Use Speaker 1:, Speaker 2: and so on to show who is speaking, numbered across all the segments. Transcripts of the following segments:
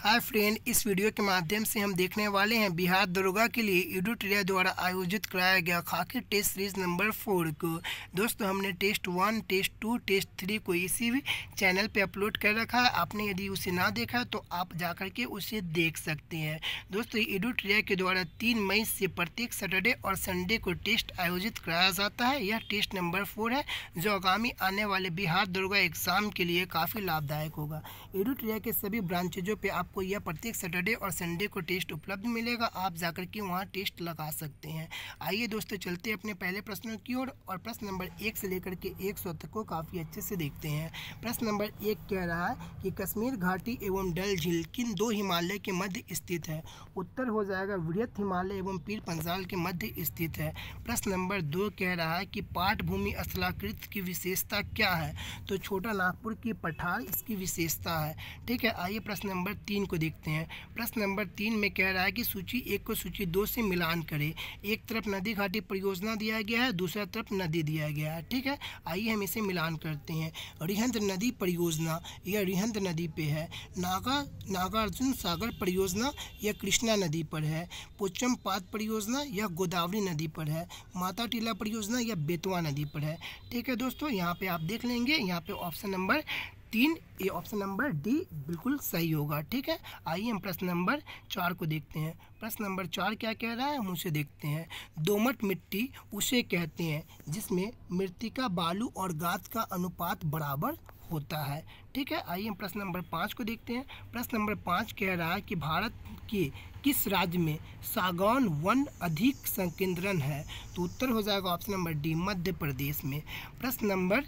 Speaker 1: Hi friend, इस video के माध्यम से हम देखने वाले हैं बिहार दरोगा के लिए एडुट्रिया द्वारा आयोजित कराया गया खाकी टेस्ट सीरीज नंबर 4 को। दोस्तों, हमने टेस्ट 1, टेस्ट 2, टेस्ट 3 को इसी भी चैनल पे अपलोड कर रखा है। आपने यदि उसे ना देखा तो आप जाकर के उसे देख सकते हैं। दोस्तों, एडुट्रिया के द्वारा 3 मई से प्रत्येक सैटरडे और संडे को टेस्ट आयोजित कराया जाता है। यह टेस्ट नंबर 4 है जो आगामी आने वाले बिहार दरोगा एग्जाम के लिए काफ़ी लाभदायक होगा। एडुट्रिया के सभी ब्रांचेजों पे आपको यह प्रत्येक सैटरडे और संडे को टेस्ट उपलब्ध मिलेगा। आप जाकर के वहां टेस्ट लगा सकते हैं। आइए दोस्तों, चलते हैं अपने पहले प्रश्नों की ओर और प्रश्न नंबर 1 से लेकर के 100 तक को काफ़ी अच्छे से देखते हैं। प्रश्न नंबर 1 कह रहा है कि कश्मीर घाटी एवं डल झील किन 2 हिमालय के मध्य स्थित है। उत्तर हो जाएगा वृहत हिमालय एवं पीर पंजाल के मध्य स्थित है। प्रश्न नंबर 2 कह रहा है कि पाटभूमि स्थलाकृत की विशेषता क्या है। तो छोटा नागपुर की पठार इसकी विशेषता है। ठीक है, आइए प्रश्न नंबर 3 को देखते हैं। प्रश्न नंबर 3 में कह रहा है कि सूची 1 को सूची 2 से मिलान करें। एक तरफ नदी घाटी परियोजना दिया गया है, दूसरा तरफ नदी दिया गया है। ठीक है, आइए हम इसे मिलान करते हैं। रिहंद नदी परियोजना यह रिहंद नदी पे है। नागार्जुन सागर परियोजना यह कृष्णा नदी पर है। पोचम पात परियोजना यह गोदावरी नदी पर है। माता टीला परियोजना यह बेतवा नदी पर है। ठीक है दोस्तों, यहाँ पे आप देख लेंगे, यहाँ पे ऑप्शन नंबर 3, ये ऑप्शन नंबर डी बिल्कुल सही होगा। ठीक है, आइए हम प्रश्न नंबर 4 को देखते हैं। प्रश्न नंबर 4 क्या कह रहा है, हम उसे देखते हैं। दोमट मिट्टी उसे कहते हैं जिसमें मृत्तिका, बालू और गाद का अनुपात बराबर होता है। ठीक है, आइए हम प्रश्न नंबर 5 को देखते हैं। प्रश्न नंबर 5 कह रहा है कि भारत के किस राज्य में सागौन वन अधिक संकेंद्रण है। तो उत्तर हो जाएगा option number D, Madhya Pradesh में। प्रश्न नंबर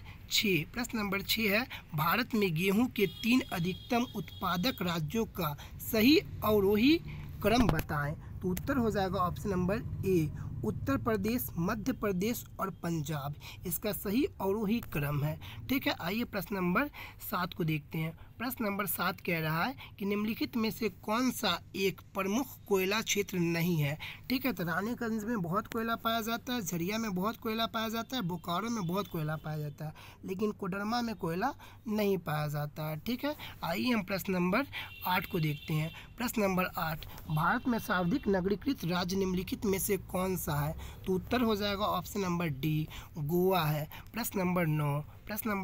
Speaker 1: 6 है भारत में गेहूं के 3 अधिकतम उत्पादक राज्यों का सही अवरोही क्रम बताएं। तो उत्तर हो जाएगा option number A, Uttar Pradesh, Madhya Pradesh और पंजाब इसका सही अवरोही क्रम है। ठीक है, आइए प्रश्न नंबर 7 को देखते हैं। प्रश्न नंबर 7 कह रहा है कि निम्नलिखित में से कौन सा एक प्रमुख कोयला क्षेत्र नहीं है। ठीक है, तो रानीगंज में बहुत कोयला पाया जाता है, झरिया में बहुत कोयला पाया जाता है, बोकारो में बहुत कोयला पाया जाता है, लेकिन कोडरमा में कोयला नहीं पाया जाता है। ठीक है, आइए हम प्रश्न नंबर 8 को देखते हैं। प्रश्न नंबर 8, भारत में सर्वाधिक नगरीकृत राज्य निम्नलिखित में से कौन सा है। तो उत्तर हो जाएगा ऑप्शन नंबर डी, गोवा है। प्रश्न नंबर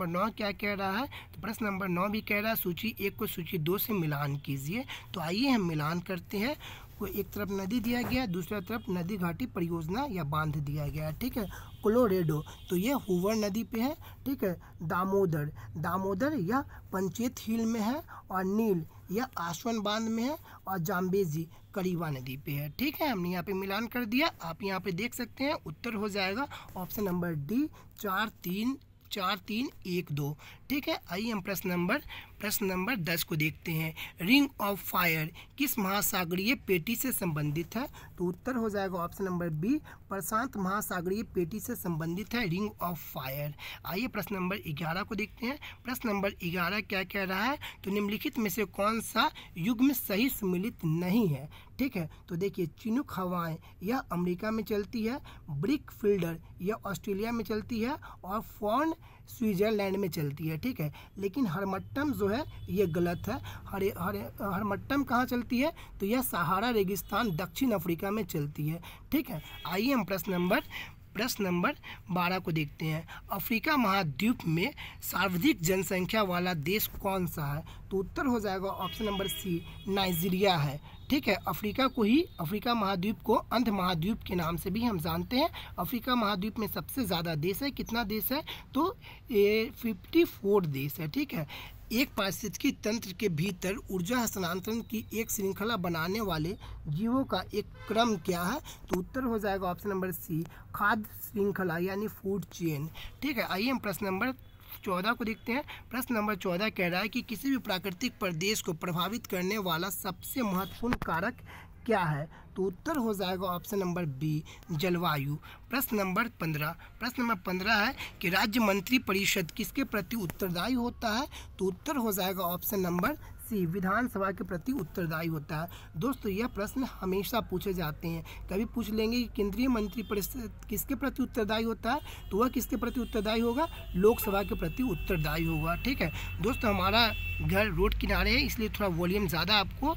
Speaker 1: 9 क्या कह रहा है। तो प्रश्न नंबर 9 भी कह रहा है सूची 1 को सूची 2 से मिलान कीजिए। तो आइए हम मिलान करते हैं। को एक तरफ नदी दिया गया, दूसरा तरफ नदी घाटी परियोजना या बांध दिया गया। ठीक है, कोलोरेडो तो यह हुवर नदी पे है। ठीक है, दामोदर यह पंचेत हिल में है, और नील यह आसवन बांध में है, और जाम्बेजी करीबा नदी पे है। ठीक है, हमने यहाँ पे मिलान कर दिया, आप यहाँ पे देख सकते हैं। उत्तर हो जाएगा ऑप्शन नंबर डी, 4 3 1 2। ठीक है, आइए हम प्रश्न नंबर 10 को देखते हैं। रिंग ऑफ फायर किस महासागरीय पेटी से संबंधित है। तो उत्तर हो जाएगा ऑप्शन नंबर बी, प्रशांत महासागरीय पेटी से संबंधित है रिंग ऑफ फायर। आइए प्रश्न नंबर 11 को देखते हैं। प्रश्न नंबर 11 क्या कह रहा है। तो निम्नलिखित में से कौन सा युग्म सही सम्मिलित नहीं है। ठीक है, तो देखिए, चिनूक हवाएं यह अमेरिका में चलती है, ब्रिक फिल्डर यह ऑस्ट्रेलिया में चलती है, और फॉर्न स्विट्जरलैंड में चलती है। ठीक है, लेकिन हरमट्टम जो है ये गलत है। हरमट्टम कहाँ चलती है। तो यह सहारा रेगिस्तान दक्षिण अफ्रीका में चलती है। ठीक है, आइए हम प्रश्न नंबर 12 को देखते हैं। अफ्रीका महाद्वीप में सर्वाधिक जनसंख्या वाला देश कौन सा है। तो उत्तर हो जाएगा ऑप्शन नंबर सी, नाइजीरिया है। ठीक है, अफ्रीका महाद्वीप को अंध महाद्वीप के नाम से भी हम जानते हैं। अफ्रीका महाद्वीप में सबसे ज़्यादा देश है। कितना देश है। तो 54 देश है। ठीक है, एक पारिस्थितिकी तंत्र के भीतर ऊर्जा हस्तांतरण की एक श्रृंखला बनाने वाले जीवों का एक क्रम क्या है। तो उत्तर हो जाएगा ऑप्शन नंबर सी, खाद्य श्रृंखला यानी फूड चेन। ठीक है, आइए हम प्रश्न नंबर 14 को देखते हैं। प्रश्न नंबर 14 कह रहा है कि किसी भी प्राकृतिक प्रदेश को प्रभावित करने वाला सबसे महत्वपूर्ण कारक क्या है। तो उत्तर हो जाएगा ऑप्शन नंबर बी, जलवायु। प्रश्न नंबर 15 है कि राज्य मंत्री परिषद किसके प्रति उत्तरदायी होता है। तो उत्तर हो जाएगा ऑप्शन नंबर सी विधानसभा के प्रति उत्तरदायी होता है। दोस्तों यह प्रश्न हमेशा पूछे जाते हैं, कभी पूछ लेंगे कि केंद्रीय मंत्रिपरिषद किसके प्रति उत्तरदायी होता है, तो वह किसके प्रति उत्तरदायी होगा, लोकसभा के प्रति उत्तरदायी होगा। ठीक है दोस्तों, हमारा घर रोड किनारे है इसलिए थोड़ा वॉल्यूम ज़्यादा आपको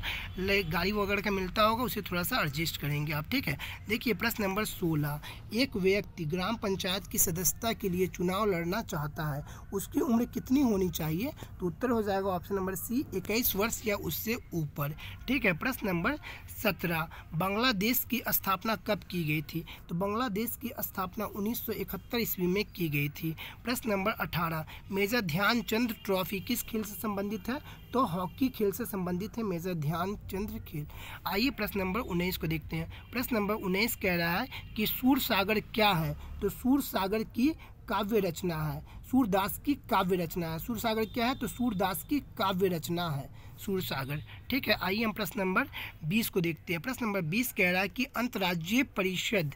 Speaker 1: गाड़ी वगैरह का मिलता होगा, उसे थोड़ा सा एडजस्ट करेंगे आप। ठीक है, देखिए प्रश्न नंबर 16, एक व्यक्ति ग्राम पंचायत की सदस्यता के लिए चुनाव लड़ना चाहता है, उसकी उम्र कितनी होनी चाहिए, तो उत्तर हो जाएगा ऑप्शन नंबर सी 21 वर्ष या उससे ऊपर। ठीक है, प्रश्न नंबर 17, बांग्लादेश की स्थापना कब की गई थी, तो बांग्लादेश की स्थापना 1971 ईस्वी में की गई थी। प्रश्न नंबर 18, मेजर ध्यानचंद ट्रॉफी किस खेल से संबंधित है, तो हॉकी खेल से संबंधित है मेजर ध्यानचंद खेल। आइए प्रश्न नंबर 19 को देखते हैं। प्रश्न नंबर 19 कह रहा है कि सूरसागर क्या है, तो सूरसागर की काव्य रचना है, सूरदास की काव्य रचना है। सूरसागर क्या है, तो सूरदास की काव्य रचना है सूरसागर। ठीक है, आइए हम प्रश्न नंबर 20 को देखते हैं। प्रश्न नंबर 20 कह रहा है कि अंतर्राज्यीय परिषद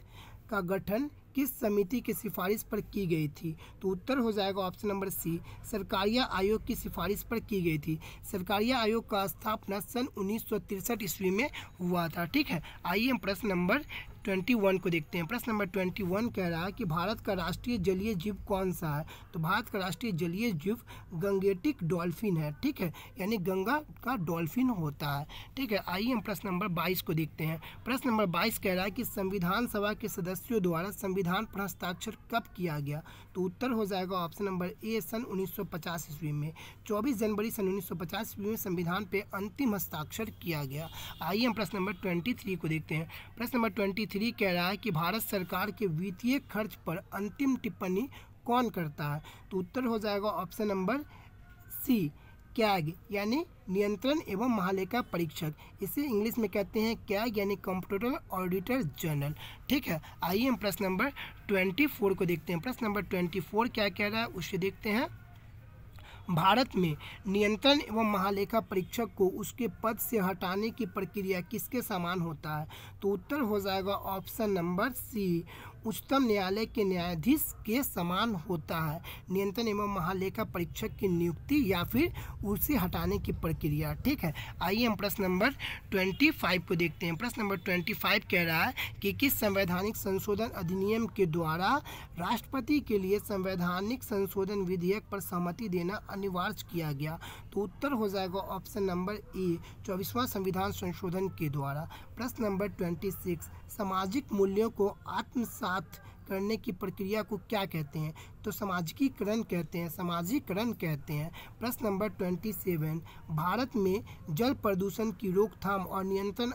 Speaker 1: का गठन किस समिति की सिफारिश पर की गई थी, तो उत्तर हो जाएगा ऑप्शन नंबर सी सरकारिया आयोग की सिफारिश पर की गई थी। सरकारिया आयोग का स्थापना सन 1963 ईस्वी में हुआ था। ठीक है, आइए हम प्रश्न नंबर 21 को देखते हैं। प्रश्न नंबर 21 कह रहा है कि भारत का राष्ट्रीय जलीय जीव कौन सा है, तो भारत का राष्ट्रीय जलीय जीव गंगेटिक डॉल्फिन है। ठीक है, यानी गंगा का डॉल्फिन होता है। ठीक है, आइए हम प्रश्न नंबर 22 को देखते हैं। प्रश्न नंबर 22 कह रहा है कि संविधान सभा के सदस्यों द्वारा संविधान पर हस्ताक्षर कब किया गया, तो उत्तर हो जाएगा ऑप्शन नंबर ए सन 1950 ईस्वी में। 24 जनवरी सन 1950 ईस्वी में संविधान पे अंतिम हस्ताक्षर किया गया। आइए हम प्रश्न नंबर 23 को देखते हैं। प्रश्न नंबर 23 कह रहा है कि भारत सरकार के वित्तीय खर्च पर अंतिम टिप्पणी कौन करता है, तो उत्तर हो जाएगा ऑप्शन नंबर सी कैग यानी नियंत्रण एवं महालेखा परीक्षक। इसे इंग्लिश में कहते हैं कैग यानी कंप्यूटर ऑडिटर जनरल। ठीक है, आइए हम प्रश्न नंबर 24 को देखते हैं। प्रश्न नंबर 24 क्या कह रहा है उसे देखते हैं। भारत में नियंत्रण एवं महालेखा परीक्षक को उसके पद से हटाने की प्रक्रिया किसके समान होता है, तो उत्तर हो जाएगा ऑप्शन नंबर सी उच्चतम न्यायालय के न्यायाधीश के समान होता है। नियंत्रण एवं महालेखा परीक्षक की नियुक्ति या फिर उसे हटाने की प्रक्रिया। ठीक है, आइए हम प्रश्न नंबर 25 को देखते हैं। प्रश्न नंबर 25 कह रहा है कि किस संवैधानिक संशोधन अधिनियम के द्वारा राष्ट्रपति के लिए संवैधानिक संशोधन विधेयक पर सहमति देना अनिवार्य किया गया, तो उत्तर हो जाएगा ऑप्शन नंबर ए 24वां संविधान संशोधन के द्वारा। प्रश्न नंबर 26 सामाजिक मूल्यों को आत्मसात करने की प्रक्रिया को क्या कहते हैं, तो सामाजिकीकरण कहते हैं, समाजीकरण कहते हैं। प्रश्न नंबर 27 भारत में जल प्रदूषण की रोकथाम और नियंत्रण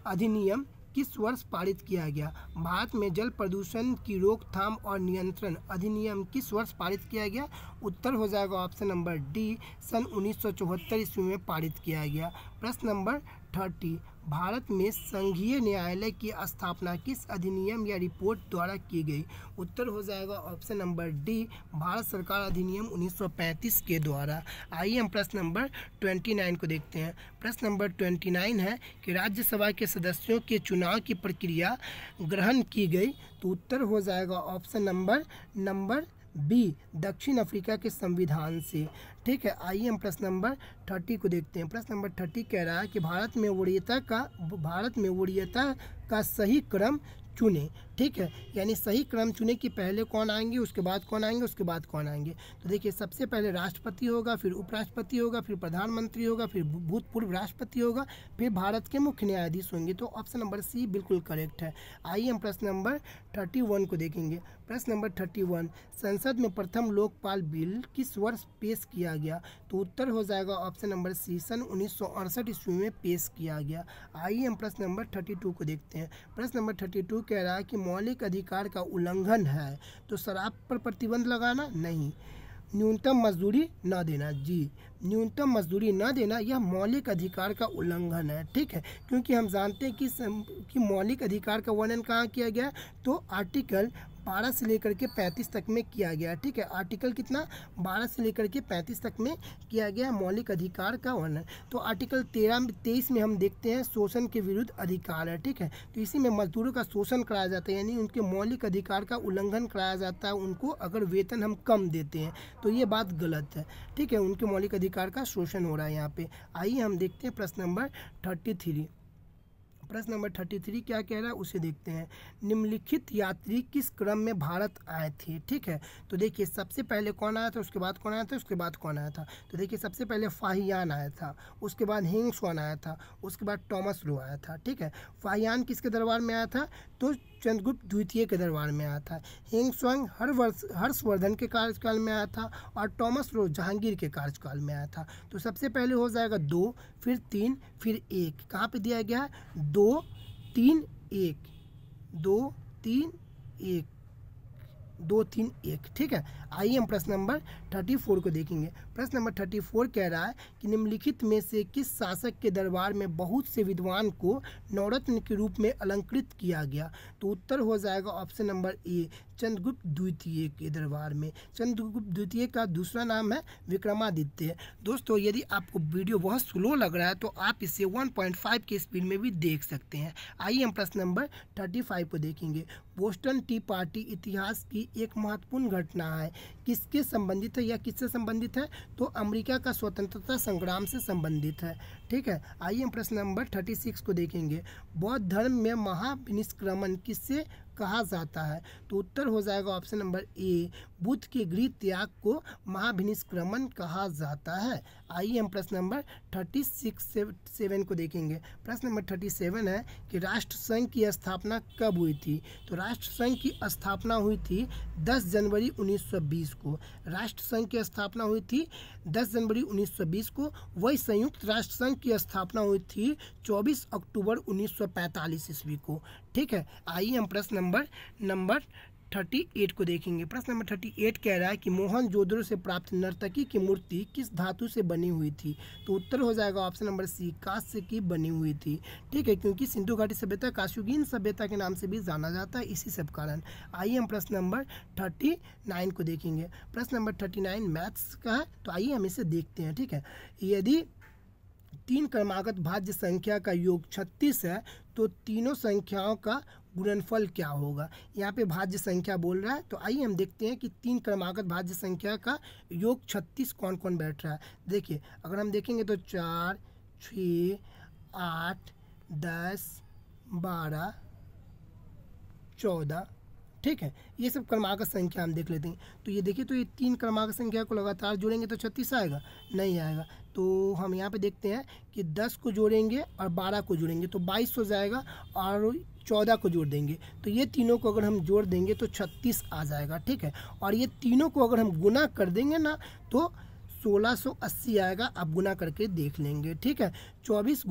Speaker 1: अधिनियम किस वर्ष पारित किया गया। भारत में जल प्रदूषण की रोकथाम और नियंत्रण अधिनियम किस वर्ष पारित किया गया, उत्तर हो जाएगा ऑप्शन नंबर डी सन 1974 ईस्वी में पारित किया गया। प्रश्न नंबर 30 भारत में संघीय न्यायालय की स्थापना किस अधिनियम या रिपोर्ट द्वारा की गई, उत्तर हो जाएगा ऑप्शन नंबर डी भारत सरकार अधिनियम 1935 के द्वारा। आइए हम प्रश्न नंबर 29 को देखते हैं। प्रश्न नंबर 29 है कि राज्यसभा के सदस्यों के चुनाव की प्रक्रिया ग्रहण की गई, तो उत्तर हो जाएगा ऑप्शन नंबर बी दक्षिण अफ्रीका के संविधान से। ठीक है, आइए हम प्रश्न नंबर 30 को देखते हैं। प्रश्न नंबर 30 कह रहा है कि भारत में वरीयता का सही क्रम चुने। ठीक है, यानी सही क्रम चुने कि पहले कौन आएंगे उसके बाद कौन आएंगे उसके बाद कौन आएंगे। तो देखिए सबसे पहले राष्ट्रपति होगा, फिर उपराष्ट्रपति होगा, फिर प्रधानमंत्री होगा, फिर भूतपूर्व राष्ट्रपति होगा, फिर भारत के मुख्य न्यायाधीश होंगे। तो ऑप्शन नंबर सी बिल्कुल करेक्ट है। आइए हम प्रश्न नंबर 31 को देखेंगे। प्रश्न नंबर 31 संसद में प्रथम लोकपाल बिल किस वर्ष पेश किया गया, तो उत्तर हो जाएगा ऑप्शन नंबर सी सन 1968 ईस्वी में पेश किया गया। आइए हम प्रश्न नंबर 32 को देखते हैं। प्रश्न नंबर 32 कह रहा है कि मौलिक अधिकार का उल्लंघन है तो शराब पर प्रतिबंध लगाना नहीं, न्यूनतम मजदूरी न देना। जी, न्यूनतम मजदूरी न देना यह मौलिक अधिकार का उल्लंघन है। ठीक है, क्योंकि हम जानते हैं कि मौलिक अधिकार का वर्णन कहाँ किया गया, तो आर्टिकल 12 से लेकर के 35 तक में किया गया। ठीक है, आर्टिकल कितना 12 से लेकर के 35 तक में किया गया मौलिक अधिकार का वर्णन। तो आर्टिकल 23 में हम देखते हैं शोषण के विरुद्ध अधिकार है। ठीक है, तो इसी में मजदूरों का शोषण कराया जाता है, यानी उनके मौलिक अधिकार का उल्लंघन कराया जाता है उनको, अगर वेतन हम कम देते हैं तो ये बात गलत है। ठीक है, उनके मौलिक अधिकार का शोषण हो रहा है यहाँ पे। आइए हम देखते हैं प्रश्न नंबर 33। प्रश्न नंबर 33 क्या कह रहा है उसे देखते हैं। निम्नलिखित यात्री किस क्रम में भारत आए थे? ठीक है, तो देखिए सबसे पहले कौन आया था, उसके बाद कौन आया था, उसके बाद कौन आया था। तो देखिए सबसे पहले फाहियान आया था, उसके बाद हिंगस्वान आया था, उसके बाद टॉमस लो आया था। ठीक है, फाहियान किसके दरबार में आया था? तो चंद्रगुप्त द्वितीय के दरबार में आया था। हिंगस्वांग हर्षवर्धन के कार्यकाल में आया था और टॉमस लो जहांगीर के कार्यकाल में आया था। तो सबसे पहले हो जाएगा 2, फिर 3, फिर 1। कहाँ पे दिया गया है? 2 3 1, 2 3 1, 2 3 1। ठीक है, आइए हम प्रश्न नंबर 34 को देखेंगे। प्रश्न नंबर 34 कह रहा है कि निम्नलिखित में से किस शासक के दरबार में बहुत से विद्वान को नवरत्न के रूप में अलंकृत किया गया? तो उत्तर हो जाएगा ऑप्शन नंबर ए, चंद्रगुप्त द्वितीय के दरबार में। चंद्रगुप्त द्वितीय का दूसरा नाम है विक्रमादित्य। दोस्तों यदि आपको वीडियो बहुत स्लो लग रहा है तो आप इसे 1.5 की स्पीड में भी देख सकते हैं। आइए हम प्रश्न नंबर 35 को देखेंगे। बोस्टन टी पार्टी इतिहास की एक महत्वपूर्ण घटना है, किसके संबंधित है या किससे संबंधित है? तो अमेरिका का स्वतंत्रता संग्राम से संबंधित है। ठीक है, आइए हम प्रश्न नंबर 36 को देखेंगे। बौद्ध धर्म में महाविनिष्क्रमण किससे कहा जाता है? तो उत्तर हो जाएगा ऑप्शन नंबर ए, बुद्ध के गृह त्याग को महाविनिष्क्रमण कहा जाता है। आइए हम प्रश्न नंबर 37 को देखेंगे। प्रश्न नंबर 37 है कि राष्ट्रसंघ की स्थापना कब हुई थी? तो राष्ट्रसंघ की स्थापना हुई थी 10 जनवरी 1920 को। राष्ट्रसंघ की स्थापना हुई थी 10 जनवरी 1920 को। वही संयुक्त राष्ट्रसंघ की स्थापना हुई थी 24 अक्टूबर 1945 ईस्वी को। ठीक है, आइए हम प्रश्न नंबर 38 को देखेंगे। प्रश्न नंबर 38 कह रहा है कि मोहनजोदड़ो से प्राप्त नर्तकी की मूर्ति किस धातु से बनी हुई थी? तो उत्तर हो जाएगा ऑप्शन नंबर सी, कांस्य की बनी हुई थी। ठीक है, क्योंकि सिंधु घाटी सभ्यता कास्युगीन सभ्यता के नाम से भी जाना जाता है, इसी सब कारण। आइए हम प्रश्न नंबर 39 को देखेंगे। प्रश्न नंबर 39 मैथ्स का है, तो आइए हम इसे देखते हैं। ठीक है, यदि 3 क्रमागत भाज्य संख्या का योग 36 है तो तीनों संख्याओं का गुणनफल क्या होगा? यहाँ पे भाज्य संख्या बोल रहा है, तो आइए हम देखते हैं कि 3 क्रमागत भाज्य संख्या का योग 36 कौन कौन बैठ रहा है। देखिए अगर हम देखेंगे तो 4 6 8 10 12 14। ठीक है, ये सब क्रमागत संख्या हम देख लेते हैं। तो ये देखिए, तो ये 3 क्रमागत संख्या को लगातार जोड़ेंगे तो 36 आएगा? नहीं आएगा। तो हम यहाँ पे देखते हैं कि 10 को जोड़ेंगे और 12 को जोड़ेंगे तो 22 हो जाएगा, और 14 को जोड़ देंगे तो ये तीनों को अगर हम जोड़ देंगे तो 36 आ जाएगा। ठीक है, और ये तीनों को अगर हम गुना कर देंगे ना तो 1680 आएगा। आप गुना करके देख लेंगे। ठीक है, 14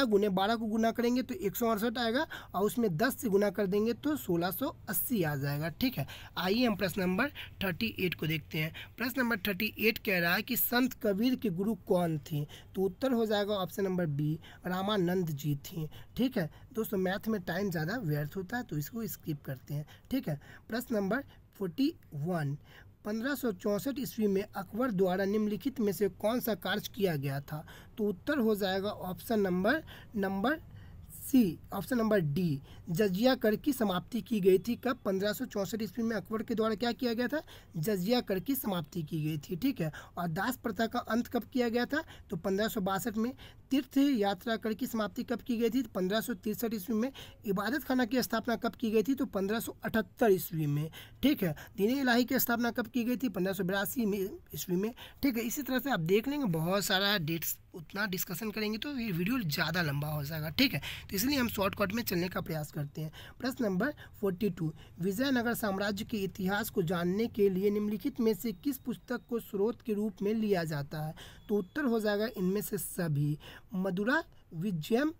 Speaker 1: गुने 12 को गुना करेंगे तो 168 आएगा, और उसमें 10 से गुना कर देंगे तो 1680 आ जाएगा। ठीक है, आइए हम प्रश्न नंबर 38 को देखते हैं। प्रश्न नंबर 38 कह रहा है कि संत कबीर के गुरु कौन थे? तो उत्तर हो जाएगा ऑप्शन नंबर बी, रामानंद जी थे। ठीक है दोस्तों, मैथ में टाइम ज़्यादा व्यर्थ होता है तो इसको स्किप करते हैं। ठीक है, प्रश्न नंबर 41, 1564 ईस्वी में अकबर द्वारा निम्नलिखित में से कौन सा कार्य किया गया था? तो उत्तर हो जाएगा option number C, option number D, जजिया कर की समाप्ति की गई थी। कब? 1564 ईस्वी में अकबर के द्वारा क्या किया गया था? जजिया कर की समाप्ति की गई थी। ठीक है, और दास प्रथा का अंत कब किया गया था? तो 1562 में। तीर्थ यात्रा कर की समाप्ति कब की गई थी? 1563 ईस्वी में। इबादत खाना की स्थापना कब की गई थी? तो 1578 ईस्वी में। ठीक है, दीन इलाही की स्थापना कब की गई थी? 1582 ईस्वी में। ठीक है, इसी तरह से आप देख लेंगे, बहुत सारा डेट्स, उतना डिस्कशन करेंगे तो ये वीडियो ज़्यादा लंबा हो जाएगा। ठीक है, तो इसलिए हम शॉर्टकट में चलने का प्रयास करते हैं। प्रश्न नंबर 42, विजयनगर साम्राज्य के इतिहास को जानने के लिए निम्नलिखित में से किस पुस्तक को स्रोत के रूप में लिया जाता है? तो उत्तर हो जाएगा इनमें से सभी। मदुरा विजयम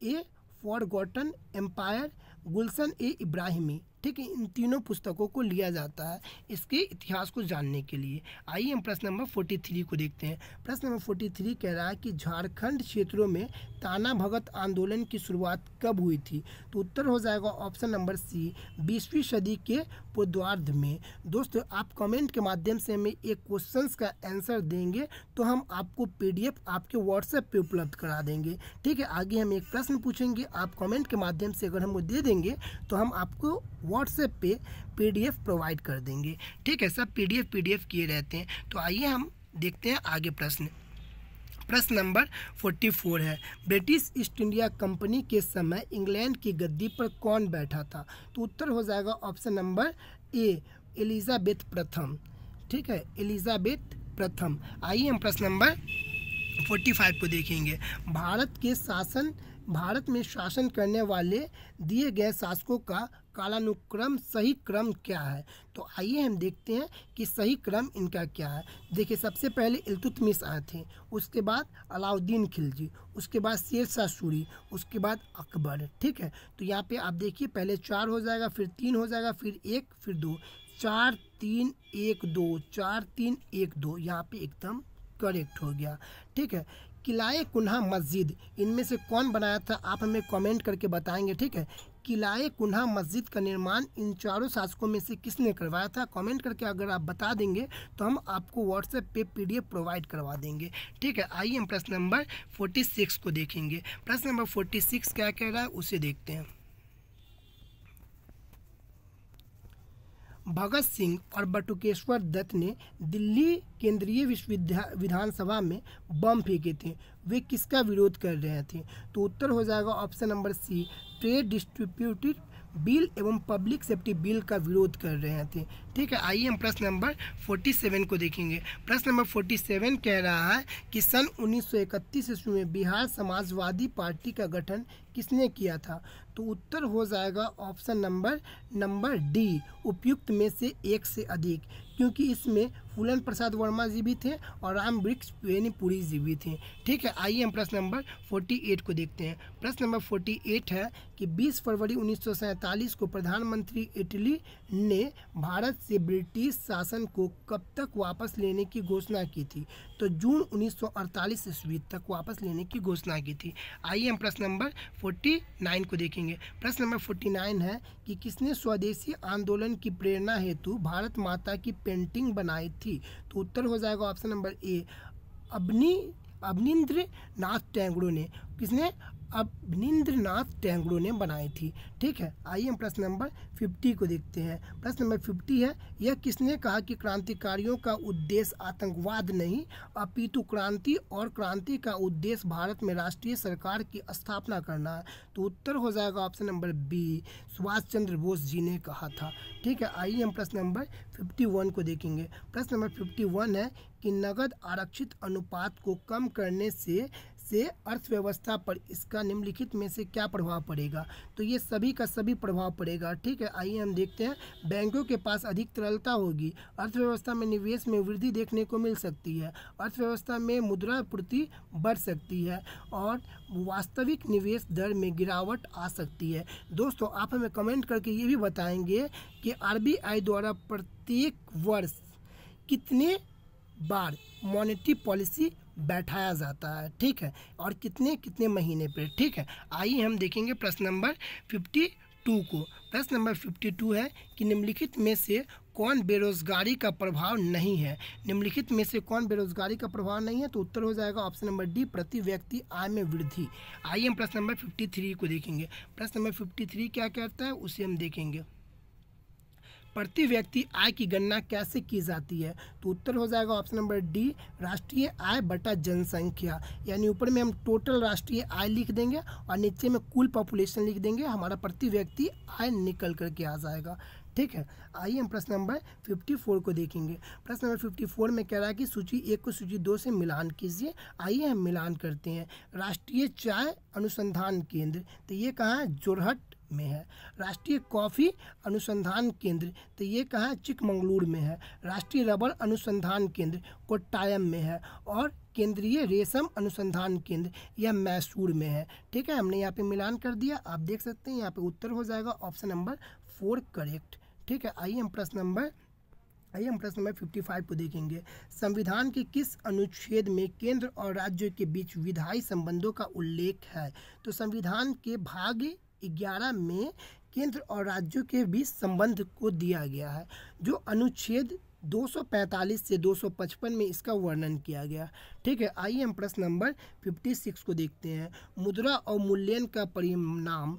Speaker 1: ए फॉरगॉटन एम्पायर, गुलशन ए इब्राहिमी। ठीक है, इन तीनों पुस्तकों को लिया जाता है इसके इतिहास को जानने के लिए। आइए हम प्रश्न नंबर 43 को देखते हैं। प्रश्न नंबर 43 कह रहा है कि झारखंड क्षेत्रों में ताना भगत आंदोलन की शुरुआत कब हुई थी? तो उत्तर हो जाएगा ऑप्शन नंबर सी, 20वीं सदी के पूर्वार्ध में। दोस्तों आप कमेंट के माध्यम से हमें एक क्वेश्चंस का आंसर देंगे तो हम आपको PDF आपके व्हाट्सएप पे उपलब्ध करा देंगे। ठीक है, आगे हम एक प्रश्न पूछेंगे, आप कमेंट के माध्यम से अगर हम वो दे देंगे तो हम आपको व्हाट्सएप पे PDF प्रोवाइड कर देंगे। ठीक है, सब PDF किए रहते हैं। तो आइए हम देखते हैं आगे प्रश्न। प्रश्न नंबर 44 है, ब्रिटिश ईस्ट इंडिया कंपनी के समय इंग्लैंड की गद्दी पर कौन बैठा था? तो उत्तर हो जाएगा ऑप्शन नंबर ए, एलिजाबेथ प्रथम। ठीक है, एलिजाबेथ प्रथम। आइए हम प्रश्न नंबर 45 को देखेंगे। भारत में शासन करने वाले दिए गए शासकों का कालानुक्रम सही क्रम क्या है? तो आइए हम देखते हैं कि सही क्रम इनका क्या है। देखिए, सबसे पहले इल्तुतमिश आए थे, उसके बाद अलाउद्दीन खिलजी, उसके बाद शेर शाह सूरी, उसके बाद अकबर। ठीक है, तो यहाँ पे आप देखिए पहले 4 हो जाएगा, फिर 3 हो जाएगा, फिर 1, फिर 2, 4 3 1 2, 4 3 1 2, यहाँ पे एकदम करेक्ट हो गया। ठीक है, किलाए कुन्हा मस्जिद इनमें से कौन बनाया था? आप हमें कमेंट करके बताएंगे। ठीक है, किलाए कुन्हा मस्जिद का निर्माण इन चारों शासकों में से किसने करवाया था? कमेंट करके अगर आप बता देंगे तो हम आपको व्हाट्सएप पे PDF प्रोवाइड करवा देंगे। ठीक है, आइए हम प्रश्न नंबर 46 को देखेंगे। प्रश्न नंबर 46 क्या कह रहा है उसे देखते हैं। भगत सिंह और बटुकेश्वर दत्त ने दिल्ली केंद्रीय विधानसभा में बम फेंके थे, वे किसका विरोध कर रहे थे? तो उत्तर हो जाएगा option number C, trade distributive bill एवं पब्लिक सेफ्टी बिल का विरोध कर रहे थे। ठीक है, आइए हम प्रश्न नंबर 47 को देखेंगे। प्रश्न नंबर 47 कह रहा है कि सन 1931 ईस्वी में बिहार समाजवादी पार्टी का गठन किसने किया था? तो उत्तर हो जाएगा ऑप्शन नंबर डी, उपयुक्त में से एक से अधिक, क्योंकि इसमें फूलन प्रसाद वर्मा जी भी थे और राम वृक्ष बेनीपुरी जी भी थे। ठीक है, आइए हम प्रश्न नंबर 48 को देखते हैं। प्रश्न नंबर 48 है कि 20 फरवरी 1947 को प्रधानमंत्री इटली ने भारत से ब्रिटिश शासन को कब तक वापस लेने की घोषणा की थी? तो जून 1948 ईस्वी तक वापस लेने की घोषणा की थी। आइए हम प्रश्न नंबर 49 को देखेंगे। प्रश्न नंबर 49 है कि किसने स्वदेशी आंदोलन की प्रेरणा हेतु भारत माता की पेंटिंग बनाई थी? तो उत्तर हो जाएगा option number A, Abanindranath Tagore ने। किसने? अवनींद्रनाथ टैगोर ने बनाई थी। ठीक है, आइए हम प्रश्न नंबर 50 को देखते हैं। प्रश्न नंबर 50 है, यह किसने कहा कि क्रांतिकारियों का उद्देश्य आतंकवाद नहीं अपितु क्रांति और क्रांति का उद्देश्य भारत में राष्ट्रीय सरकार की स्थापना करना है? तो उत्तर हो जाएगा option number B, Subhash Chandra Bose ji ने कहा था। ठीक है, आइए हम प्रश्न नंबर 51 को देखेंगे। प्रश्न नंबर 51 है कि नगद आरक्षित अनुपात को कम करने से अर्थव्यवस्था पर इसका निम्नलिखित में से क्या प्रभाव पड़ेगा? तो ये सभी का सभी प्रभाव पड़ेगा। ठीक है, आइए हम देखते हैं। बैंकों के पास अधिक तरलता होगी, अर्थव्यवस्था में निवेश में वृद्धि देखने को मिल सकती है, अर्थव्यवस्था में मुद्रा पूर्ति बढ़ सकती है और वास्तविक निवेश दर में गिरावट आ सकती है। दोस्तों आप हमें कमेंट करके ये भी बताएंगे कि RBI द्वारा प्रत्येक वर्ष कितने बार मॉनेटरी पॉलिसी बैठाया जाता है? ठीक है, और कितने महीने पे? ठीक है, आइए हम देखेंगे प्रश्न नंबर 52 को। प्रश्न नंबर 52 है कि निम्नलिखित में से कौन बेरोजगारी का प्रभाव नहीं है? निम्नलिखित में से कौन बेरोजगारी का प्रभाव नहीं है? तो उत्तर हो जाएगा ऑप्शन नंबर डी, प्रति व्यक्ति आय में वृद्धि। आइए हम प्रश्न नंबर 53 को देखेंगे। प्रश्न नंबर 53 क्या कहता है उसे हम देखेंगे। प्रति व्यक्ति आय की गणना कैसे की जाती है? तो उत्तर हो जाएगा ऑप्शन नंबर डी, राष्ट्रीय आय बटा जनसंख्या। यानी ऊपर में हम टोटल राष्ट्रीय आय लिख देंगे और नीचे में कुल पॉपुलेशन लिख देंगे, हमारा प्रति व्यक्ति आय निकल करके आ जाएगा। ठीक है, आइए हम प्रश्न नंबर 54 को देखेंगे। प्रश्न नंबर 54 में कह रहा है कि सूची 1 को सूची 2 से मिलान कीजिए। आइए हम मिलान करते हैं। राष्ट्रीय चाय अनुसंधान केंद्र, तो ये कहाँ है? जोरहट में है। राष्ट्रीय कॉफ़ी अनुसंधान केंद्र, तो ये कहाँ है? चिकमंगलुरु में है। राष्ट्रीय रबड़ अनुसंधान केंद्र कोट्टायम में है और केंद्रीय रेशम अनुसंधान केंद्र यह मैसूर में है। ठीक है, हमने यहाँ पे मिलान कर दिया। आप देख सकते हैं यहाँ पे उत्तर हो जाएगा ऑप्शन नंबर 4 करेक्ट। ठीक है, आइए हम प्रश्न नंबर 55 को देखेंगे। संविधान के किस अनुच्छेद में केंद्र और राज्य के बीच विधायी संबंधों का उल्लेख है? तो संविधान के भाग 11 में केंद्र और राज्यों के बीच संबंध को दिया गया है, जो अनुच्छेद 245 से 255 में इसका वर्णन किया गया। ठीक है, आइए हम प्रश्न नंबर 56 को देखते हैं। मुद्रा अवमूल्यन का परिणाम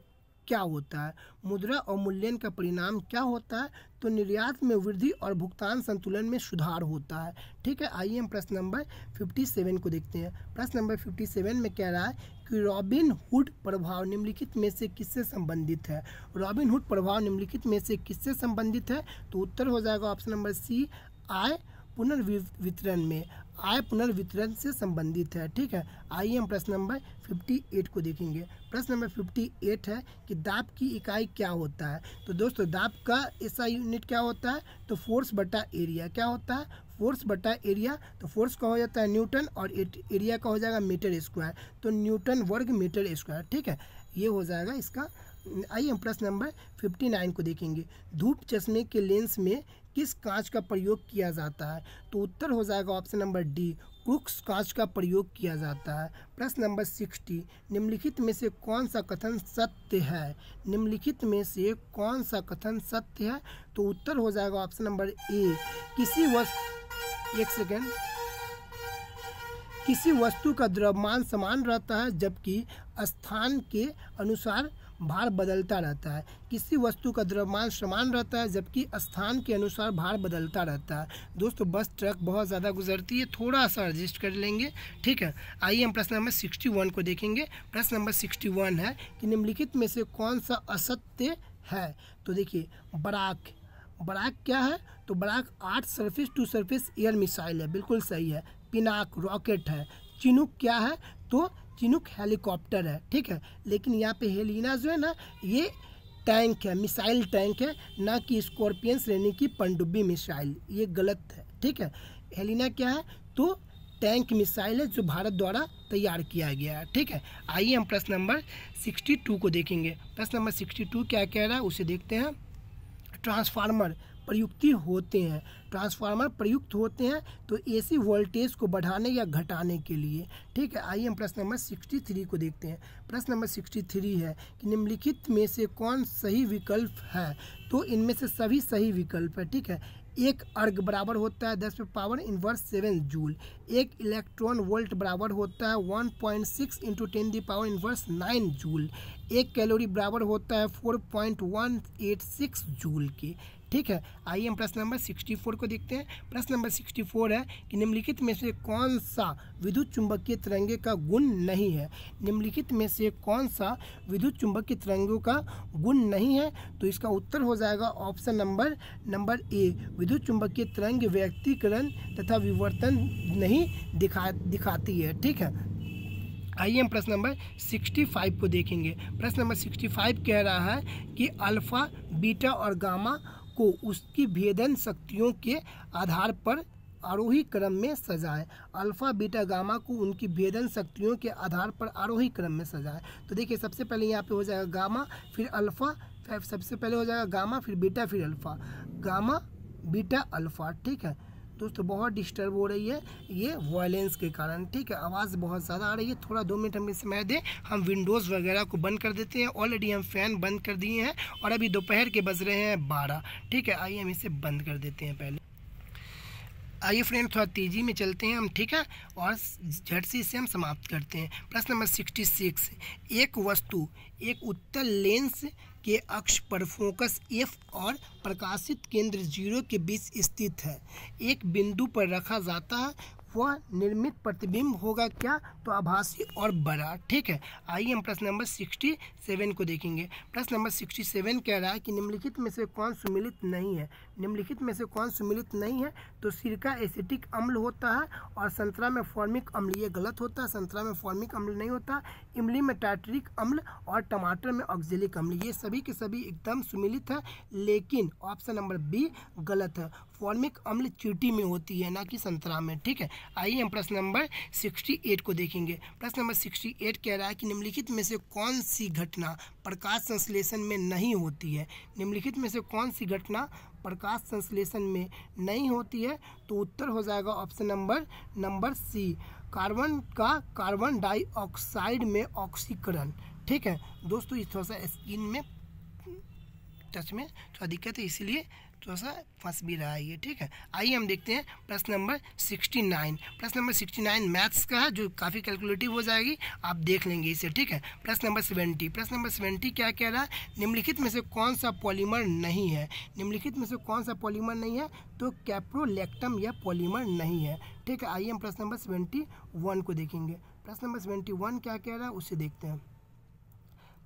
Speaker 1: क्या होता है? मुद्रा अवमूल्यन का परिणाम क्या होता है? तो निर्यात में वृद्धि और भुगतान संतुलन में सुधार होता है। ठीक है, आइए हम प्रश्न नंबर 57 को देखते हैं। प्रश्न नंबर 57 में कह रहा है कि रॉबिन हुड प्रभाव निम्नलिखित में से किससे संबंधित है? रॉबिन हुड प्रभाव निम्नलिखित में से किससे संबंधित है? तो उत्तर हो जाएगा ऑप्शन नंबर सी, आय पुनर्वितरण में, आय पुनर्वितरण से संबंधित है। ठीक है, आइए हम प्रश्न नंबर 58 को देखेंगे। प्रश्न नंबर 58 है कि दाब की इकाई क्या होता है? तो दोस्तों दाब का ऐसा यूनिट क्या होता है? तो फोर्स बटा एरिया। क्या होता है? फोर्स बटा एरिया। तो फोर्स का हो जाता है न्यूटन और एरिया का हो जाएगा मीटर स्क्वायर, तो न्यूटन वर्ग मीटर स्क्वायर। ठीक है, ये हो जाएगा इसका। आइए हम प्रश्न नंबर 59 को देखेंगे। धूप चश्मे के लेंस में किस कांच का प्रयोग किया जाता है? तो उत्तर हो जाएगा ऑप्शन नंबर डी, क्रूक्स कांच का प्रयोग किया जाता है। प्रश्न नंबर 60, निम्नलिखित में से कौन सा कथन सत्य है? निम्नलिखित में से कौन सा कथन सत्य है? तो उत्तर हो जाएगा ऑप्शन नंबर ए, किसी वस्तु का द्रव्यमान समान रहता है जबकि स्थान के अनुसार भार बदलता रहता है। किसी वस्तु का द्रव्यमान समान रहता है जबकि स्थान के अनुसार भार बदलता रहता है। दोस्तों बस ट्रक बहुत ज़्यादा गुजरती है, थोड़ा सा एडजस्ट कर लेंगे। ठीक है, आइए हम प्रश्न नंबर 61 को देखेंगे। प्रश्न नंबर 61 है कि निम्नलिखित में से कौन सा असत्य है? तो देखिए बराक क्या है? तो Barak 8 surface to surface air missile है, बिल्कुल सही है। पिनाक रॉकेट है। चिनूक क्या है? तो चिनूक हेलीकॉप्टर है। ठीक है, लेकिन यहाँ पे हेलिना जो है ना, ये टैंक है, मिसाइल टैंक है, ना कि स्कॉर्पियंस यानी कि पनडुब्बी मिसाइल, ये गलत है। ठीक है, हेलिना क्या है? तो टैंक मिसाइल है जो भारत द्वारा तैयार किया गया है। ठीक है, आइए हम प्रश्न नंबर 62 को देखेंगे। प्रश्न नंबर 62 क्या कह रहा है उसे देखते हैं। ट्रांसफार्मर प्रयुक्त होते हैं तो एसी वोल्टेज को बढ़ाने या घटाने के लिए। ठीक है, आइए हम प्रश्न नंबर 63 को देखते हैं। प्रश्न नंबर 63 है कि निम्नलिखित में से कौन सही विकल्प है? तो इनमें से सभी सही विकल्प है। ठीक है, एक अर्ग बराबर होता है 10⁻⁻7 जूल। एक इलेक्ट्रॉन वोल्ट बराबर होता है 1.6 × 10⁻⁹ जूल। एक कैलोरी बराबर होता है 4.186 जूल की। ठीक है, आइए हम प्रश्न नंबर 64 को देखते हैं। प्रश्न नंबर 64 है कि निम्नलिखित में से कौन सा विद्युत चुंबकीय तरंगे का गुण नहीं है? निम्नलिखित में से कौन सा विद्युत चुंबकीय तरंगों का गुण नहीं है? तो इसका उत्तर हो जाएगा ऑप्शन नंबर ए, विद्युत चुंबकीय तरंग व्यक्तीकरण तथा विवर्तन नहीं दिखाती है। ठीक है, आइए हम प्रश्न नंबर 65 को देखेंगे। प्रश्न नंबर 65 कह रहा है कि अल्फा बीटा और गामा को उसकी भेदन शक्तियों के आधार पर आरोही क्रम में सजाएं। अल्फा बीटा गामा को उनकी भेदन शक्तियों के आधार पर आरोही क्रम में सजाएं। तो देखिए सबसे पहले यहाँ पे हो जाएगा गामा, फिर अल्फा, सबसे पहले हो जाएगा गामा, फिर बीटा, फिर अल्फा, गामा बीटा अल्फा। ठीक है दोस्तों, बहुत डिस्टर्ब हो रही है ये वॉयलेंस के कारण। ठीक है, आवाज़ बहुत ज़्यादा आ रही है, थोड़ा 2 मिनट हमें समय दें, हम विंडोज़ वगैरह को बंद कर देते हैं। ऑलरेडी हम फ़ैन बंद कर दिए हैं और अभी दोपहर के बज रहे हैं 12। ठीक है, आइए हम इसे बंद कर देते हैं पहले। आइए फ्रेंड थोड़ा तेज़ी में चलते हैं हम। ठीक है, और झट से इसे हम समाप्त करते हैं। प्रश्न नंबर 66, एक वस्तु एक उत्तल लेंस के अक्ष पर फोकस F और प्रकाशित केंद्र 0 के बीच स्थित है, एक बिंदु पर रखा जाता है, वह निर्मित प्रतिबिंब होगा क्या? तो आभासी और बड़ा। ठीक है, आइए हम प्रश्न नंबर 67 को देखेंगे। प्रश्न नंबर 67 कह रहा है कि निम्नलिखित में से कौन सुमिलित नहीं है? निम्नलिखित में से कौन सुमिलित नहीं है? तो सिरका एसिटिक अम्ल होता है और संतरा में फॉर्मिक अम्ल, ये गलत होता है, संतरा में फॉर्मिक अम्ल नहीं होता। इमली में टार्टरिक अम्ल और टमाटर में ऑक्जेलिक अम्ल, ये सभी के सभी एकदम सुमिलित है, लेकिन ऑप्शन नंबर बी गलत है। फॉर्मिक अम्ल चींटी में होती है, ना कि संतरा में। ठीक है, आइए हम प्रश्न नंबर 68 को देखेंगे। प्रश्न नंबर 68 कह रहा है कि निम्नलिखित में से कौन सी घटना प्रकाश संश्लेषण में नहीं होती है। निम्नलिखित में से कौन सी घटना प्रकाश संश्लेषण में नहीं होती है। तो उत्तर हो जाएगा ऑप्शन नंबर सी, कार्बन का कार्बन डाइऑक्साइड में ऑक्सीकरण। ठीक है दोस्तों, ये थोड़ा सा स्क्रीन में टच में थोड़ा दिक्कत है, इसीलिए थोड़ा सा फंस भी रहा है ये। ठीक है, आइए हम देखते हैं प्रश्न नंबर 69। प्रश्न नंबर 69 मैथ्स का है, जो काफ़ी कैलकुलेटिव हो जाएगी, आप देख लेंगे इसे। ठीक है, प्रश्न नंबर 70। प्रश्न नंबर 70 क्या कह रहा है, निम्नलिखित में से कौन सा पॉलीमर नहीं है। निम्नलिखित में से कौन सा पॉलीमर नहीं है। तो कैप्रोलैक्टम यह पॉलीमर नहीं है। ठीक है, आइए हम प्रश्न नंबर 71 को देखेंगे। प्रश्न नंबर 71 क्या कह रहा है उसे देखते हैं।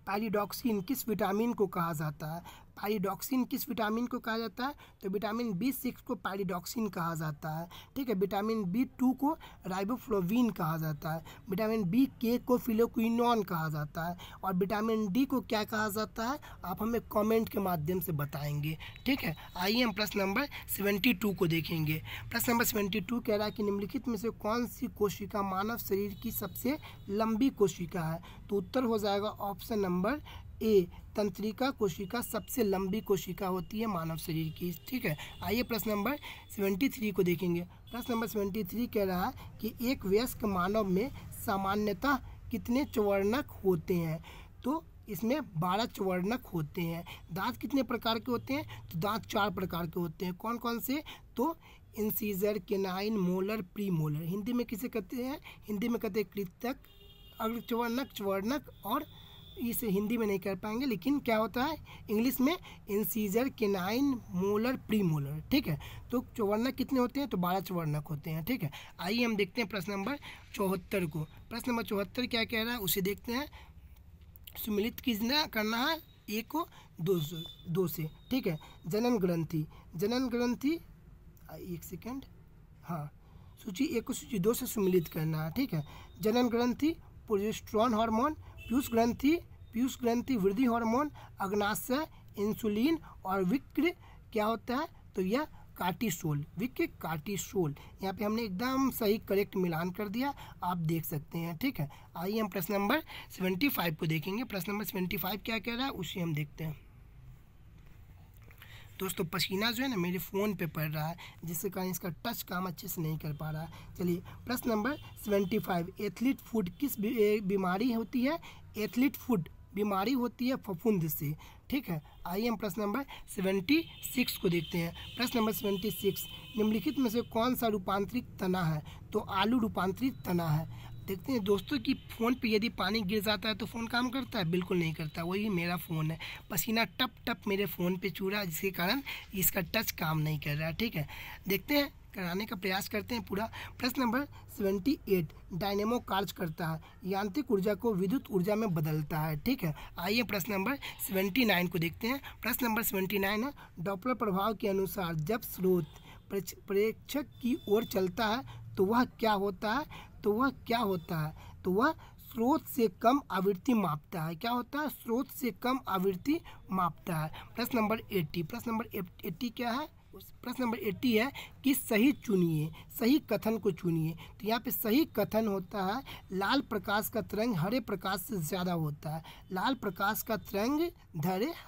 Speaker 1: पाइरिडॉक्सिन किस विटामिन को कहा जाता है। पाइरिडॉक्सिन किस विटामिन को कहा जाता है। तो विटामिन B6 को पाइरिडॉक्सिन कहा जाता है। ठीक है, विटामिन B2 को राइबोफ्लोविन कहा जाता है। विटामिन BK को फिलोक्विनोन कहा जाता है। और विटामिन D को क्या कहा जाता है, आप हमें कमेंट के माध्यम से बताएंगे। ठीक है, आइए हम प्रश्न नंबर 72 को देखेंगे। प्रश्न नंबर 72 कह रहा है कि निम्नलिखित में से कौन सी कोशिका मानव शरीर की सबसे लंबी कोशिका है। तो उत्तर हो जाएगा ऑप्शन नंबर ए, तंत्रिका कोशिका सबसे लंबी कोशिका होती है मानव शरीर की। ठीक है, आइए प्रश्न नंबर 73 को देखेंगे। प्रश्न नंबर 73 कह रहा है कि एक वयस्क मानव में सामान्यतः कितने चवर्णक होते हैं। तो इसमें 12 चवर्णक होते हैं। दांत कितने प्रकार के होते हैं। तो दांत 4 प्रकार के होते हैं। कौन कौन से। तो incisor, canine, molar, pre molar. Hindi में किसे कहते हैं। हिंदी में कहते हैं कृतक, अर्धचवर्णक, चवर्णक, और इसे हिंदी में नहीं कर पाएंगे, लेकिन क्या होता है इंग्लिश में incisor, canine, molar, pre molar. ठीक है, तो चवर्णक कितने होते हैं। तो 12 चवर्णक होते हैं। ठीक है, आइए हम देखते हैं प्रश्न नंबर 74 को। प्रश्न नंबर 74 क्या कह रहा है उसे देखते हैं। सुमिलित कितना करना है, 1 को 2 से। ठीक है, जनन ग्रंथि, जनन ग्रंथि, एक सेकेंड, हाँ, सूची 1 को सूची 2 से सुमिलित करना है। ठीक है, जनन ग्रंथि प्रोजेस्टेरोन हार्मोन, पीयूष ग्रंथि वृद्धि हार्मोन, अग्नाशय इंसुलिन, और विक्र क्या होता है। तो यह कार्टिसोल, विक्र कार्टिसोल। यहाँ पे हमने एकदम सही करेक्ट मिलान कर दिया, आप देख सकते हैं। ठीक है, आइए हम प्रश्न नंबर 75 को देखेंगे। प्रश्न नंबर 75 क्या कह रहा है उसे हम देखते हैं। दोस्तों पसीना जो है ना मेरे फ़ोन पे पड़ रहा है, जिसके कारण इसका टच काम अच्छे से नहीं कर पा रहा है। चलिए प्रश्न नंबर 75, एथलीट फुट किस बीमारी होती है। एथलीट फुट बीमारी होती है फफूंद से। ठीक है, आइए हम प्रश्न नंबर 76 को देखते हैं। प्रश्न नंबर 76, निम्नलिखित में से कौन सा रूपांतरित तना है। तो आलू रूपांतरित तना है। देखते हैं दोस्तों कि फ़ोन पे यदि पानी गिर जाता है तो फ़ोन काम करता है। बिल्कुल नहीं करता। वही मेरा फ़ोन है, पसीना टप टप मेरे फ़ोन पे चू रहा है, जिसके कारण इसका टच काम नहीं कर रहा है। ठीक है, देखते हैं, कराने का प्रयास करते हैं पूरा। प्रश्न नंबर 78, डायनेमो कार्य करता है, यांत्रिक ऊर्जा को विद्युत ऊर्जा में बदलता है। ठीक है, आइए प्रश्न नंबर 79 को देखते हैं। प्रश्न नंबर 79 है, डॉपलर प्रभाव के अनुसार जब स्रोत प्रेक्षक की ओर चलता है तो वह क्या होता है। तो वह क्या होता है। तो वह स्रोत से कम आवृत्ति मापता है। क्या होता है, स्रोत से कम आवृत्ति मापता है। प्रश्न नंबर 80, प्रश्न नंबर 80 क्या है। प्रश्न नंबर 80 है कि सही चुनिए, सही कथन को चुनिए। तो यहाँ पे सही कथन होता है, लाल प्रकाश का तरंग हरे प्रकाश से ज़्यादा होता है। लाल प्रकाश का तरंग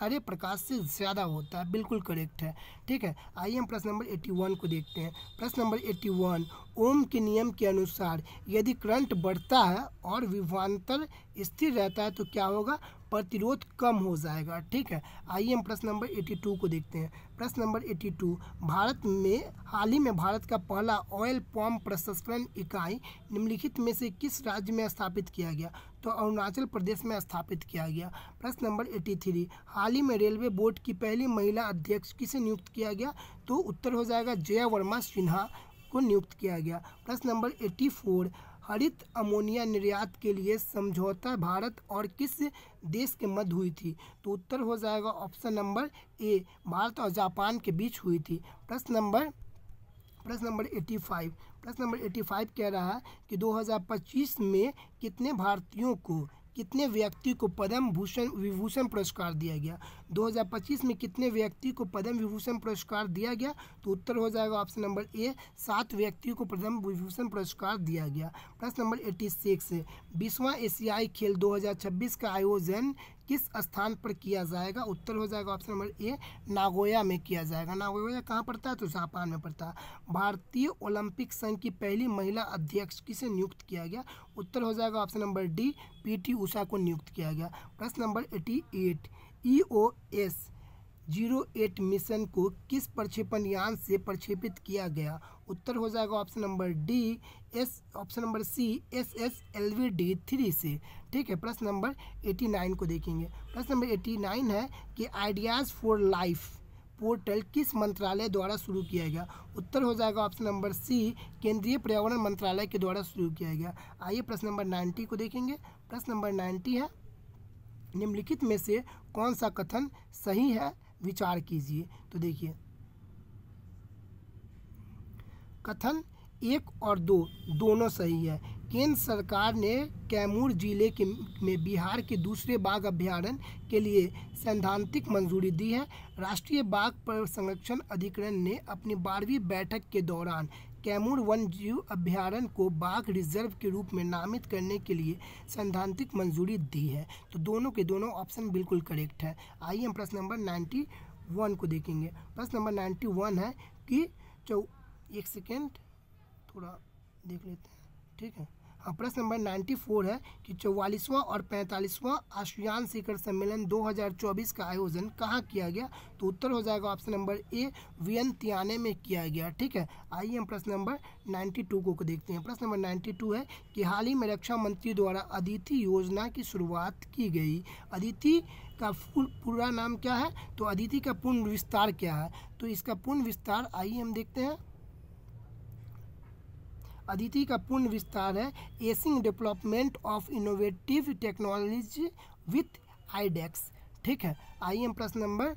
Speaker 1: हरे प्रकाश से ज़्यादा होता है। बिल्कुल करेक्ट है। ठीक है, आइए हम प्रश्न नंबर 81 को देखते हैं। प्रश्न नंबर 81, ओम के नियम के अनुसार यदि करंट बढ़ता है और विभवांतर स्थिर रहता है तो क्या होगा, प्रतिरोध कम हो जाएगा। ठीक है, आइए हम प्रश्न नंबर 82 को देखते हैं। प्रश्न नंबर 82, भारत में हाल ही में भारत का पहला ऑयल पाम प्रसंस्करण इकाई निम्नलिखित में से किस राज्य में स्थापित किया गया। तो अरुणाचल प्रदेश में स्थापित किया गया। प्रश्न नंबर 83, हाल ही में रेलवे बोर्ड की पहली महिला अध्यक्ष किसे नियुक्त किया गया। तो उत्तर हो जाएगा जया वर्मा सिन्हा को नियुक्त किया गया। प्रश्न नंबर 84, हरित अमोनिया निर्यात के लिए समझौता भारत और किस देश के मध्य हुई थी। तो उत्तर हो जाएगा ऑप्शन नंबर ए, भारत और जापान के बीच हुई थी। प्रश्न नंबर 85 कह रहा है कि 2025 में कितने भारतीयों को कितने व्यक्ति को पद्म भूषण विभूषण पुरस्कार दिया गया? 2025 में कितने व्यक्ति को पद्म विभूषण पुरस्कार दिया गया? तो उत्तर हो जाएगा ऑप्शन नंबर ए, 7 व्यक्तियों को पद्म विभूषण पुरस्कार दिया गया। प्रश्न नंबर 86, 20वां एशियाई खेल 2026 का आयोजन किस स्थान पर किया जाएगा? उत्तर हो जाएगा ऑप्शन नंबर ए, नागोया में किया जाएगा। नागोया कहाँ पड़ता है? तो जापान में पड़ता है। भारतीय ओलंपिक संघ की पहली महिला अध्यक्ष किसे नियुक्त किया गया? उत्तर हो जाएगा option number D, PT Usha को नियुक्त किया गया। प्रश्न नंबर 88, EOS 08 मिशन को किस प्रक्षेपण यान से प्रक्षेपित किया गया? उत्तर हो जाएगा option number D, option number C, SSLV-D3 से। ठीक है, प्रश्न नंबर 89 को देखेंगे। प्रश्न नंबर 89 है कि आइडियाज़ फॉर लाइफ पोर्टल किस मंत्रालय द्वारा शुरू किया गया? उत्तर हो जाएगा ऑप्शन नंबर सी, केंद्रीय पर्यावरण मंत्रालय के द्वारा शुरू किया गया। आइए प्रश्न नंबर 90 को देखेंगे। प्रश्न नंबर 90 है, निम्नलिखित में से कौन सा कथन सही है? विचार कीजिए। तो देखिए, कथन 1 और 2 दोनों सही है। केंद्र सरकार ने कैमूर जिले में बिहार के दूसरे बाघ अभ्यारण्य के लिए सैद्धांतिक मंजूरी दी है। राष्ट्रीय बाघ संरक्षण अधिकरण ने अपनी 12वीं बैठक के दौरान कैमूर वन्य जीव अभ्यारण्य को बाघ रिजर्व के रूप में नामित करने के लिए सैद्धांतिक मंजूरी दी है। तो दोनों के दोनों ऑप्शन बिल्कुल करेक्ट है। आइए हम प्रश्न नंबर 91 को देखेंगे। प्रश्न नंबर 91 है कि एक सेकेंड थोड़ा देख लेते हैं। ठीक है, हाँ, प्रश्न नंबर 94 है कि 44वां और 45वां आसियान शिखर सम्मेलन 2024 का आयोजन कहाँ किया गया? तो उत्तर हो जाएगा ऑप्शन नंबर ए, वियंतियाने में किया गया। ठीक है, आइए हम प्रश्न नंबर 92 को देखते हैं। प्रश्न नंबर 92 है कि हाल ही में रक्षा मंत्री द्वारा अदिति योजना की शुरुआत की गई। अदिति का पूरा नाम क्या है? तो अदिति का पूर्ण विस्तार क्या है? तो इसका पूर्ण विस्तार आइए हम देखते हैं। अदिति का पूर्ण विस्तार है acing development of innovative technology with iDEX. ठीक है, आइए हम प्रश्न नंबर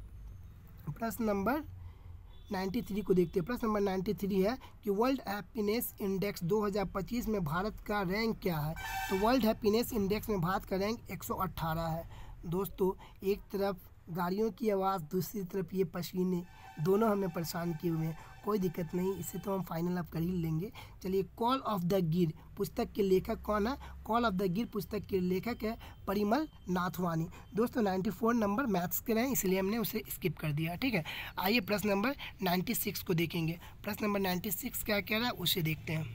Speaker 1: 93 को देखते हैं। प्रश्न नंबर 93 है कि वर्ल्ड हैप्पीनेस इंडेक्स 2025 में भारत का रैंक क्या है? तो वर्ल्ड हैप्पीनेस इंडेक्स में भारत का रैंक 118 है। दोस्तों, एक तरफ गाड़ियों की आवाज़, दूसरी तरफ ये पसीने, दोनों हमें परेशान किए हुए हैं। कोई दिक्कत नहीं, इसे तो हम फाइनल अप कर ही लेंगे। चलिए, कॉल ऑफ द गिर पुस्तक के लेखक कौन है? कॉल ऑफ द गिर पुस्तक के लेखक है परिमल नाथवानी। दोस्तों, 94 नंबर मैथ्स के रहे हैं, इसलिए हमने उसे स्किप कर दिया। ठीक है, आइए प्रश्न नंबर 96 को देखेंगे। प्रश्न नंबर 96 क्या कह रहा है उसे देखते हैं।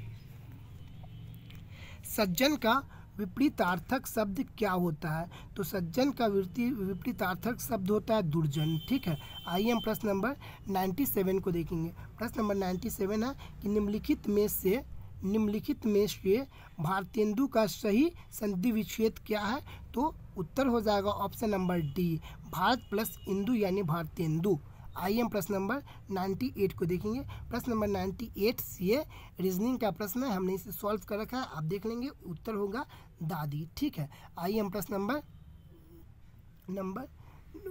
Speaker 1: सज्जन का विपरीतार्थक शब्द क्या होता है? तो सज्जन का विपरीतार्थक शब्द होता है दुर्जन। ठीक है, आइए हम प्रश्न नंबर 97 को देखेंगे। प्रश्न नंबर 97 है कि निम्नलिखित में से भारतेंदु का सही संधि विच्छेद क्या है? तो उत्तर हो जाएगा option number D, Bharat plus Indu यानी भारतेंदु। आइए हम प्रश्न नंबर 98 को देखेंगे। प्रश्न नंबर 98 ये रीजनिंग का प्रश्न है, हमने इसे सॉल्व कर रखा है, आप देख लेंगे। उत्तर होगा दादी। ठीक है, आइए हम प्रश्न नंबर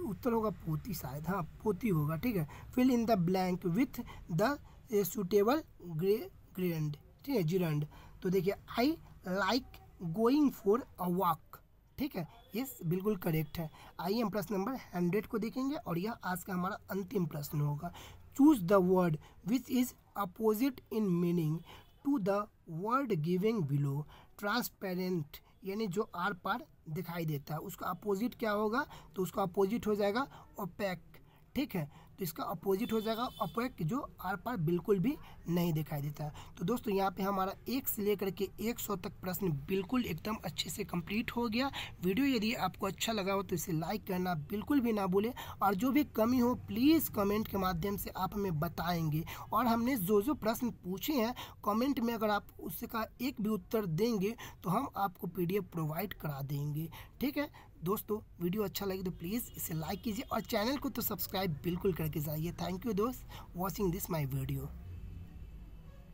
Speaker 1: उत्तर होगा पोती, शायद, हाँ पोती होगा। ठीक है, fill in the blank with the suitable gerund. ठीक है, जिरंड। तो देखिए, I like going for a walk. ठीक है, ये बिल्कुल करेक्ट है। आइए हम प्रश्न नंबर 100 को देखेंगे और यह आज का हमारा अंतिम प्रश्न होगा। Choose the word which is opposite in meaning to the word giving below. Transparent यानी जो आर पार दिखाई देता है, उसका अपोजिट क्या होगा? तो उसका अपोजिट हो जाएगा ओपेक। ठीक है, तो इसका अपोजिट हो जाएगा ओपेक, जो आर पार बिल्कुल भी नहीं दिखाई देता है। तो दोस्तों, यहाँ पे हमारा 1 से लेकर के 100 तक प्रश्न बिल्कुल एकदम अच्छे से कंप्लीट हो गया। वीडियो यदि आपको अच्छा लगा हो तो इसे लाइक करना बिल्कुल भी ना भूलें, और जो भी कमी हो प्लीज़ कमेंट के माध्यम से आप हमें बताएंगे। और हमने जो प्रश्न पूछे हैं कमेंट में, अगर आप उसका एक भी उत्तर देंगे तो हम आपको PDF प्रोवाइड करा देंगे। ठीक है दोस्तों, वीडियो अच्छा लगे तो प्लीज़ इसे लाइक कीजिए और चैनल को तो सब्सक्राइब बिल्कुल करके जाइए। थैंक यू दोस्त वॉचिंग दिस माय वीडियो।